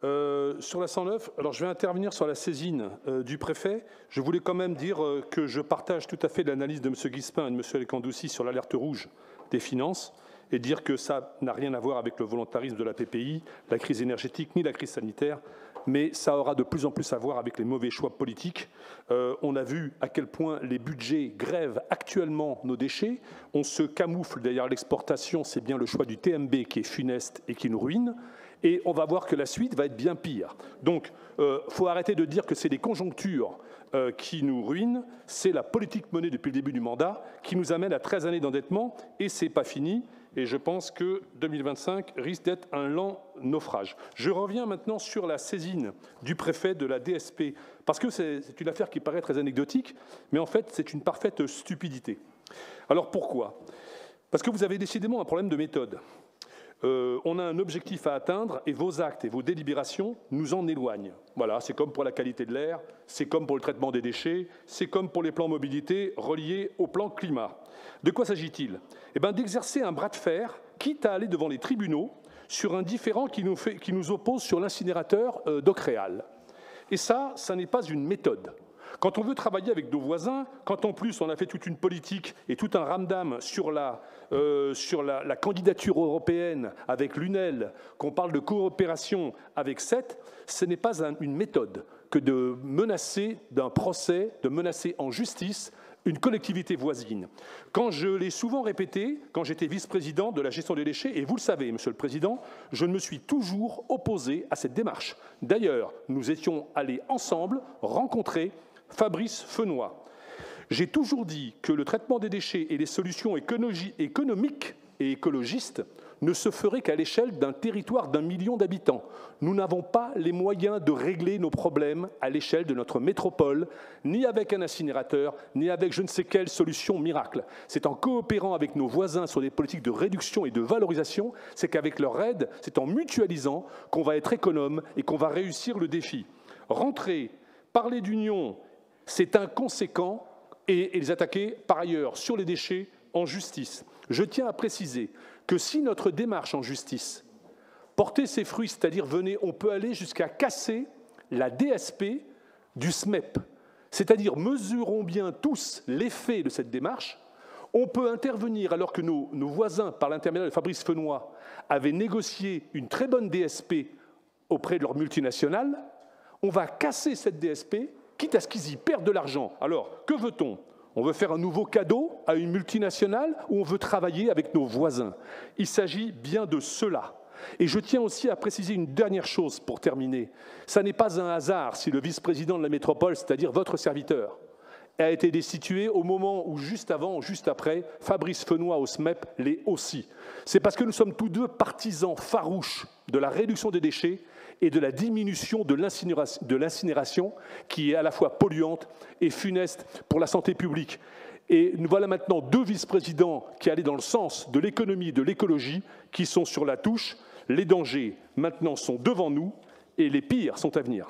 Sur la 109, alors je vais intervenir sur la saisine du préfet. Je voulais quand même dire que je partage tout à fait l'analyse de M. Guispin et de M. El-Kandouci sur l'alerte rouge des finances et dire que ça n'a rien à voir avec le volontarisme de la PPI, la crise énergétique ni la crise sanitaire, mais ça aura de plus en plus à voir avec les mauvais choix politiques. On a vu à quel point les budgets grèvent actuellement nos déchets. On se camoufle derrière l'exportation, c'est bien le choix du TMB qui est funeste et qui nous ruine. Et on va voir que la suite va être bien pire. Donc, il faut arrêter de dire que c'est les conjonctures qui nous ruinent. C'est la politique menée depuis le début du mandat qui nous amène à 13 années d'endettement. Et ce n'est pas fini. Et je pense que 2025 risque d'être un lent naufrage. Je reviens maintenant sur la saisine du préfet de la DSP. Parce que c'est une affaire qui paraît très anecdotique, mais en fait, c'est une parfaite stupidité. Alors pourquoi? Parce que vous avez décidément un problème de méthode. On a un objectif à atteindre et vos actes et vos délibérations nous en éloignent. Voilà, c'est comme pour la qualité de l'air, c'est comme pour le traitement des déchets, c'est comme pour les plans mobilité reliés au plan climat. De quoi s'agit-il? Eh bien, d'exercer un bras de fer, quitte à aller devant les tribunaux, sur un différend qui nous oppose sur l'incinérateur d'Ocréal. Et ça n'est pas une méthode. Quand on veut travailler avec nos voisins, quand en plus on a fait toute une politique et tout un ramdam sur la candidature européenne avec l'UNEL, qu'on parle de coopération avec CET, ce n'est pas une méthode que de menacer d'un procès, de menacer en justice une collectivité voisine. Quand je l'ai souvent répété, quand j'étais vice-président de la gestion des déchets, et vous le savez, Monsieur le Président, je me suis toujours opposé à cette démarche. D'ailleurs, nous étions allés ensemble rencontrer Fabrice Fenoy. J'ai toujours dit que le traitement des déchets et les solutions économiques et écologistes ne se feraient qu'à l'échelle d'un territoire d'1 million d'habitants. Nous n'avons pas les moyens de régler nos problèmes à l'échelle de notre métropole, ni avec un incinérateur, ni avec je ne sais quelle solution miracle. C'est en coopérant avec nos voisins sur des politiques de réduction et de valorisation, c'est qu'avec leur aide, c'est en mutualisant qu'on va être économe et qu'on va réussir le défi. Rentrer, parler d'union, c'est inconséquent et les attaquer par ailleurs sur les déchets en justice. Je tiens à préciser que si notre démarche en justice portait ses fruits, c'est-à-dire on peut aller jusqu'à casser la DSP du SMEP, c'est-à-dire mesurons bien tous l'effet de cette démarche, on peut intervenir alors que nos voisins, par l'intermédiaire de Fabrice Fenoy, avaient négocié une très bonne DSP auprès de leur multinationale, on va casser cette DSP, quitte à ce qu'ils y perdent de l'argent. Alors, que veut-on? On veut faire un nouveau cadeau à une multinationale ou on veut travailler avec nos voisins? Il s'agit bien de cela. Et je tiens aussi à préciser une dernière chose pour terminer. Ça n'est pas un hasard si le vice-président de la métropole, c'est-à-dire votre serviteur, a été destitué au moment où, juste avant ou juste après, Fabrice Fenoy au SMEP l'est aussi. C'est parce que nous sommes tous deux partisans farouches de la réduction des déchets et de la diminution de l'incinération qui est à la fois polluante et funeste pour la santé publique. Et nous voilà maintenant deux vice-présidents qui allaient dans le sens de l'économie et de l'écologie qui sont sur la touche. Les dangers maintenant sont devant nous et les pires sont à venir.